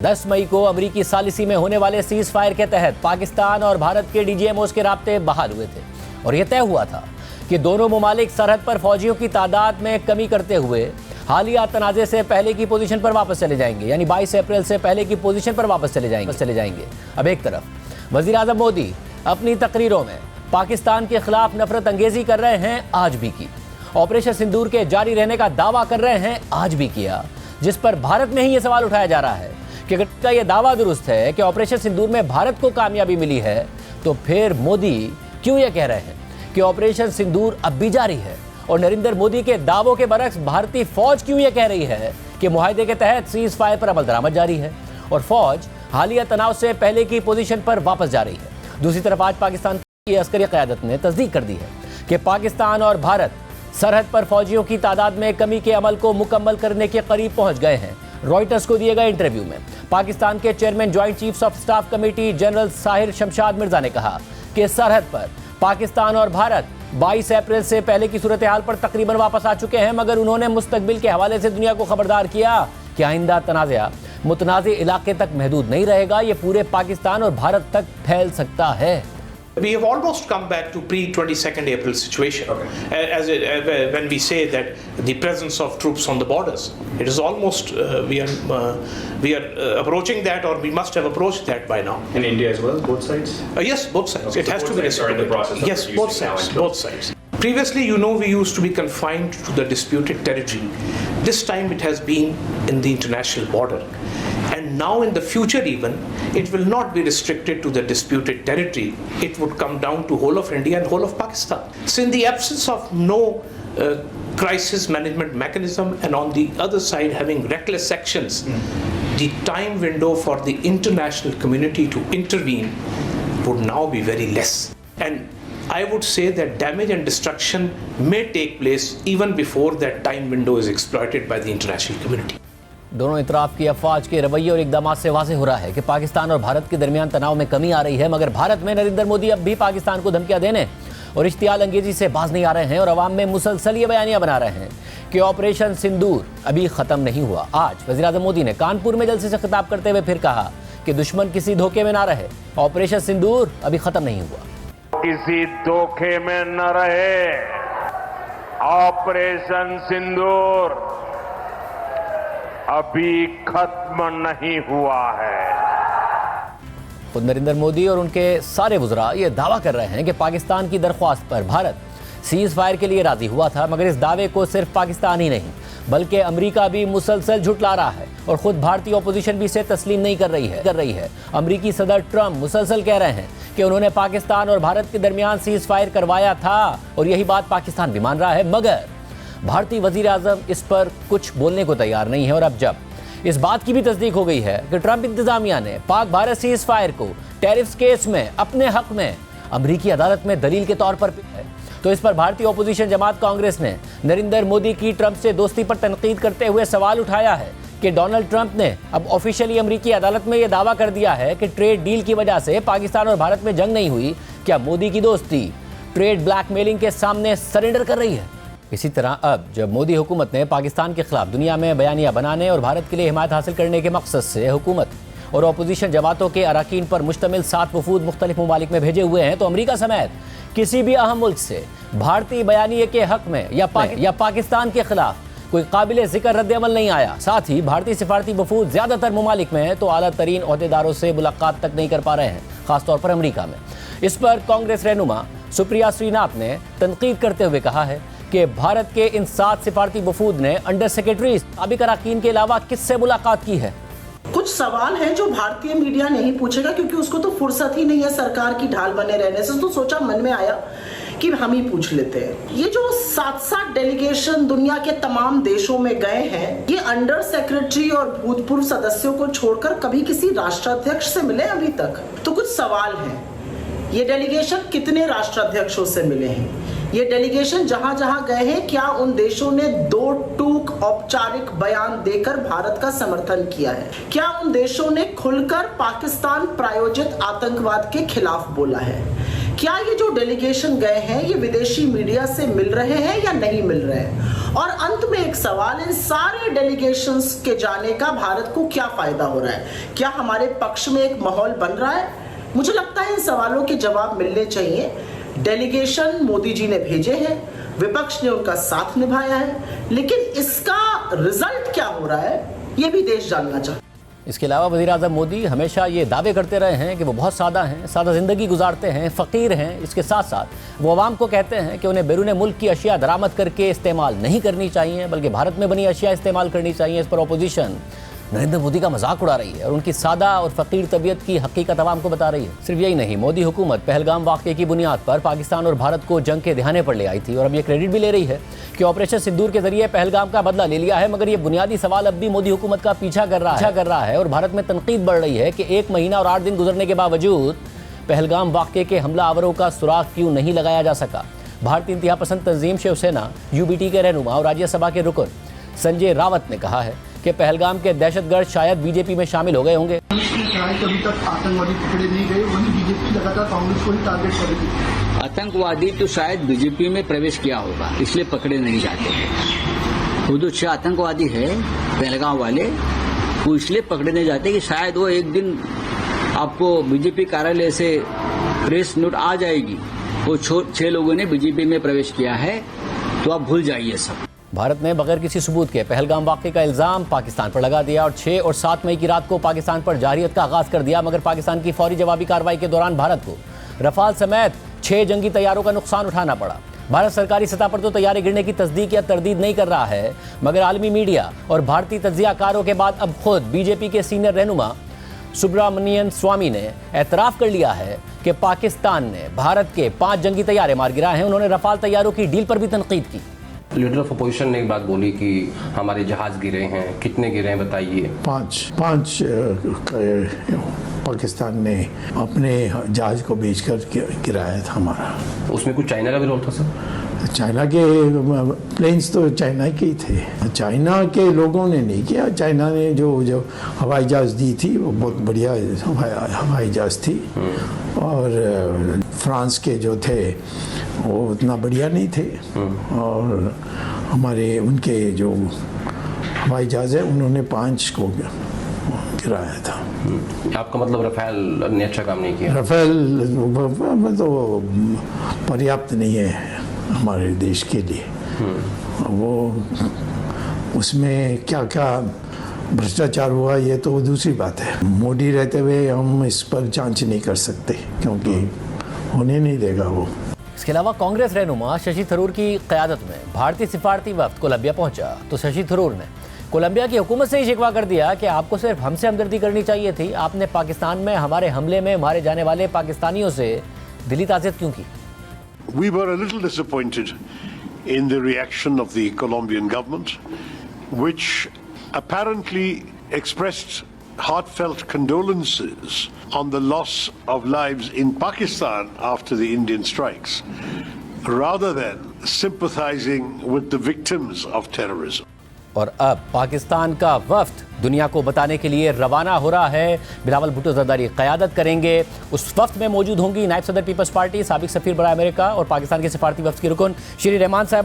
10 मई को अमरीकी सालिसी में होने वाले सीज फायर के तहत पाकिस्तान और भारत के डीजीएमओस के राब्ते बहाल हुए थे और यह तय हुआ था कि दोनों ममालिक सरहद पर फौजियों की तादाद में कमी करते हुए हालिया तनाज़े से पहले की पोजीशन पर वापस चले जाएंगे, यानी 22 अप्रैल से पहले की पोजीशन पर वापस चले जाएंगे। अब एक तरफ वज़ीर आज़म मोदी अपनी तकरीरों में पाकिस्तान के खिलाफ नफरत अंगेजी कर रहे हैं, आज भी की। ऑपरेशन सिंदूर के जारी रहने का दावा कर रहे हैं, आज भी किया, जिस पर भारत में ही ये सवाल उठाया जा रहा है कि अगर यह दावा दुरुस्त है कि ऑपरेशन सिंदूर में भारत को कामयाबी मिली है, तो फिर मोदी क्यों यह कह रहे हैं कि ऑपरेशन सिंदूर अब भी जारी है? और नरेंद्र मोदी के दावों के बरक्स भारतीय फौज क्यों यह कह रही है कि मुआहदे के तहत सीज फायर पर अमल दरामद जारी है और फौज हालिया तनाव से पहले की पोजीशन पर वापस जा रही है? दूसरी तरफ आज पाकिस्तान की अस्करी क़यादत ने तस्दीक कर दी है कि पाकिस्तान और भारत सरहद पर फौजियों की तादाद में कमी के अमल को मुकम्मल करने के करीब पहुंच गए हैं। रॉयटर्स को दिए गए इंटरव्यू में पाकिस्तान के chairman joint chiefs of staff committee general Sahir Shamshad Mirza ने कहा कि सरहद पर पाकिस्तान और भारत 22 अप्रैल से पहले की सूरत हाल पर तकरीबन वापस आ चुके हैं, मगर उन्होंने मुस्तकबिल के हवाले से दुनिया को खबरदार किया कि आइंदा तनाज़ा मुतनाज़ इलाके तक महदूद नहीं रहेगा, ये पूरे पाकिस्तान और भारत तक फैल सकता है। We have almost come back to pre-22nd April situation, when we say that the presence of troops on the borders. It is almost we are approaching that, or we must have approached that by now. In India as well, both sides. Yes, both sides. Okay, it has to be in the process. Yes, both sides. Both sides. Previously, we used to be confined to the disputed territory. This time, it has been in the international border. And now in the future even, it will not be restricted to the disputed territory. It would come down to whole of India and whole of Pakistan. So in the absence of no crisis management mechanism, and on the other side having reckless actions, the time window for the international community to intervene would now be very less. And I would say that damage and destruction may take place even before that time window is exploited by the international community. दोनों इतराफ की अफवाज के रवैये और इकदाम से वाज़ेह हो रहा है कि पाकिस्तान और भारत के दरमियान तनाव में कमी आ रही है, मगर भारत में नरेंद्र मोदी अब भी पाकिस्तान को धमकियां देने और इश्तियाल अंगेजी से बाज नहीं आ रहे हैं और अवाम में मुसलसल ये बयानियां बना रहे हैं कि ऑपरेशन सिंदूर अभी ख़त्म नहीं हुआ। आज वज़ीर आज़म मोदी ने कानपुर में जलसे से खिताब करते हुए फिर कहा कि दुश्मन किसी धोखे में ना रहे, ऑपरेशन सिंदूर अभी ख़त्म नहीं हुआ। किसी धोखे में न रहे, ऑपरेशन सिंदूर अभी खत्म नहीं हुआ है। खुद नरेंद्र मोदी और उनके सारे वुज़रा ये दावा कर रहे हैं कि पाकिस्तान की दरख्वास्त पर भारत सीज फायर के लिए राजी हुआ था, मगर इस दावे को सिर्फ पाकिस्तान ही नहीं बल्कि अमेरिका भी मुसलसल झुटला रहा है और खुद भारतीय अपोजिशन भी इसे तस्लीम नहीं कर रही है। अमेरिकी सदर ट्रंप मुसलसल कह रहे हैं कि उन्होंने पाकिस्तान और भारत के दरमियान सीज फायर करवाया था और यही बात पाकिस्तान भी मान रहा है, मगर भारतीय वज़ीर आज़म इस पर कुछ बोलने को तैयार नहीं है। और अब जब इस बात की भी तस्दीक हो गई है कि ट्रंप इंतजामिया ने पाक भारत सीज फायर को टैरिफ्स केस में अपने हक में अमरीकी अदालत में दलील के तौर पर है, तो इस पर भारतीय अपोजिशन जमात कांग्रेस ने नरेंद्र मोदी की ट्रंप से दोस्ती पर तनकीद करते हुए सवाल उठाया है कि डोनाल्ड ट्रंप ने अब ऑफिशियली अमरीकी अदालत में यह दावा कर दिया है कि ट्रेड डील की वजह से पाकिस्तान और भारत में जंग नहीं हुई। क्या मोदी की दोस्ती ट्रेड ब्लैकमेलिंग के सामने सरेंडर कर रही है? इसी तरह अब जब मोदी हुकूमत ने पाकिस्तान के खिलाफ दुनिया में बयानियां बनाने और भारत के लिए हिमायत हासिल करने के मकसद से हुकूमत और अपोजिशन जमातों के अरकान पर मुश्तमिल 7 वफूद मुख्तलिफ ममालिक में भेजे हुए हैं, तो अमेरिका समेत किसी भी अहम मुल्क से भारतीय बयानिए के हक में या पाकिस्तान के खिलाफ कोई काबिल जिक्र रद्द-ए-अमल नहीं आया। साथ ही भारतीय सिफारती वफूद ज़्यादातर ममालिक में तो आला तरीन ओहदेदारों से मुलाकात तक नहीं कर पा रहे हैं, ख़ासतौर पर अमरीका में। इस पर कांग्रेस रहनुमा सुप्रिया श्रीनाथ ने तनकीद करते हुए कहा है कि भारत के इन 7 सिफारती वफूद ने अंडर सेक्रेटरी साबिक अरकान के अलावा किससे मुलाकात की है? कुछ सवाल हैं जो भारतीय मीडिया नहीं पूछेगा, क्योंकि उसको तो फुर्सत ही नहीं है सरकार की ढाल बने रहने से। तो सोचा, मन में आया कि हम ही पूछ लेते हैं। ये जो 7 डेलीगेशन दुनिया के तमाम देशों में गए हैं, ये अंडर सेक्रेटरी और भूतपूर्व सदस्यों को छोड़कर कभी किसी राष्ट्राध्यक्ष से मिले अभी तक? तो कुछ सवाल हैं। ये डेलीगेशन कितने राष्ट्राध्यक्षों से मिले हैं? ये डेलीगेशन जहां जहां गए हैं, क्या उन देशों ने 2 टूक औपचारिक बयान देकर भारत का समर्थन किया है? क्या उन देशों ने खुलकर पाकिस्तान प्रायोजित आतंकवाद के खिलाफ बोला है? क्या ये जो डेलीगेशन गए हैं ये विदेशी मीडिया से मिल रहे हैं या नहीं मिल रहे हैं? और अंत में एक सवाल, इन सारे डेलीगेशंस के जाने का भारत को क्या फायदा हो रहा है? क्या हमारे पक्ष में एक माहौल बन रहा है? मुझे लगता है इन सवालों के जवाब मिलने चाहिए। डेलीगेशन मोदी जी ने भेजे हैं, विपक्ष ने उनका साथ निभाया है, लेकिन इसका रिजल्ट क्या हो रहा है ये भी देश जानना चाहता है। इसके अलावा वज़ीर-ए-आज़म मोदी हमेशा ये दावे करते रहे हैं कि वो बहुत सादा हैं, सादा ज़िंदगी गुजारते हैं, फ़कीर हैं। इसके साथ साथ वो आवाम को कहते हैं कि उन्हें बैरून मुल्क की अशिया दरामद करके इस्तेमाल नहीं करनी चाहिए, बल्कि भारत में बनी अशिया इस्तेमाल करनी चाहिए। इस पर अपोजिशन नरेंद्र मोदी का मजाक उड़ा रही है और उनकी सादा और फ़कीर तबीयत की हकीकत आवाम को बता रही है। सिर्फ यही नहीं, मोदी हुकूमत पहलगाम वाक़े की बुनियाद पर पाकिस्तान और भारत को जंग के धियाने पर ले आई थी और अब ये क्रेडिट भी ले रही है कि ऑपरेशन सिंदूर के जरिए पहलगाम का बदला ले लिया है। मगर ये बुनियादी सवाल अब भी मोदी हुकूमत का पीछा कर रहा है और भारत में तनकीद बढ़ रही है कि 1 महीना और 8 दिन गुजरने के बावजूद पहलगाम वाक़े के हमलावरों का सुराग क्यों नहीं लगाया जा सका। भारतीय इंतहा पसंद तंजीम शिवसेना UBT के रहनुमा और राज्यसभा के रुकन संजय रावत ने कहा है कि पहलगाम के दहशतगर्द शायद बीजेपी में शामिल हो गए होंगे। अभी तक आतंकवादी पकड़े नहीं गए, वही बीजेपी लगातार कांग्रेस को ही टारगेट कर रही है। आतंकवादी तो शायद बीजेपी में प्रवेश किया होगा, इसलिए पकड़े नहीं जाते हैं। वो जो 6 आतंकवादी है पहलगाम वाले, वो इसलिए पकड़े नहीं जाते कि शायद वो एक दिन आपको बीजेपी कार्यालय से प्रेस नोट आ जाएगी, वो 6 लोगों ने बीजेपी में प्रवेश किया है, तो आप भूल जाइए सब। भारत ने बगैर किसी सबूत के पहलगाम वाक़े का इल्ज़ाम पाकिस्तान पर लगा दिया और 6 और 7 मई की रात को पाकिस्तान पर जारहियत का आगाज़ कर दिया। मगर पाकिस्तान की फौरी जवाबी कार्रवाई के दौरान भारत को रफाल समेत 6 जंगी तैयारों का नुकसान उठाना पड़ा। भारत सरकारी सतह पर तो तैयारी गिरने की तस्दीक या तरदीद नहीं कर रहा है, मगर आलमी मीडिया और भारतीय तज्ज़ियाकारों के बाद अब खुद बीजेपी के सीनियर रहनुमा सुब्रमण्यन स्वामी ने एतराफ़ कर लिया है कि पाकिस्तान ने भारत के 5 जंगी तैयारे मार गिराए हैं। उन्होंने रफाल तैयारों की डील पर भी तनकीद की। लीडर ऑफ अपोजिशन ने एक बात बोली कि हमारे जहाज गिरे हैं, कितने गिरे हैं बताइए। 5 पाकिस्तान ने अपने जहाज को बेचकर गिराया था हमारा। उसमें कुछ चाइना का भी रोल था सर? चाइना के प्लेन्स तो चाइना के ही थे, चाइना के लोगों ने नहीं किया। चाइना ने जो हवाई जहाज दी थी वो बहुत बढ़िया हवाई जहाज थी, और फ्रांस के जो थे वो उतना बढ़िया नहीं थे, और हमारे उनके जो हवाई जहाज है उन्होंने 5 को गिराया था। आपका मतलब रफेल ने अच्छा काम नहीं किया? रफेल तो पर्याप्त नहीं है हमारे देश के लिए। वो उसमें क्या क्या भ्रष्टाचार हुआ ये तो दूसरी बात है। मोदी रहते हुए हम इस पर जांच नहीं कर सकते, क्योंकि होने नहीं देगा वो। इसके अलावा कांग्रेस रहनुमा शशि थरूर की क़यादत में भारतीय सिफारती वफ्द कोलंबिया पहुंचा तो शशि थरूर ने कोलंबिया की हुकूमत से ही शिकवा कर दिया कि आपको सिर्फ हमसे हमदर्दी करनी चाहिए थी, आपने पाकिस्तान में हमारे हमले में मारे जाने वाले पाकिस्तानियों से दिली ताज़ियत क्यों की। We were a little disappointed in the reaction of the Colombian government, which apparently expressed heartfelt condolences on the loss of lives in Pakistan after the Indian strikes, rather than sympathizing with the victims of terrorism. और अब पाकिस्तान का वफ्द दुनिया को बताने के लिए रवाना हो रहा है। बिलावल भुट्टो ज़रदारी क़यादत करेंगे। उस वफ्द में मौजूद होंगी नायब सदर पीपल्स पार्टी, साबिक सफ़ीर बराए अमेरिका और पाकिस्तान के सिफारती वफ्द की रुकन श्री रहमान साहब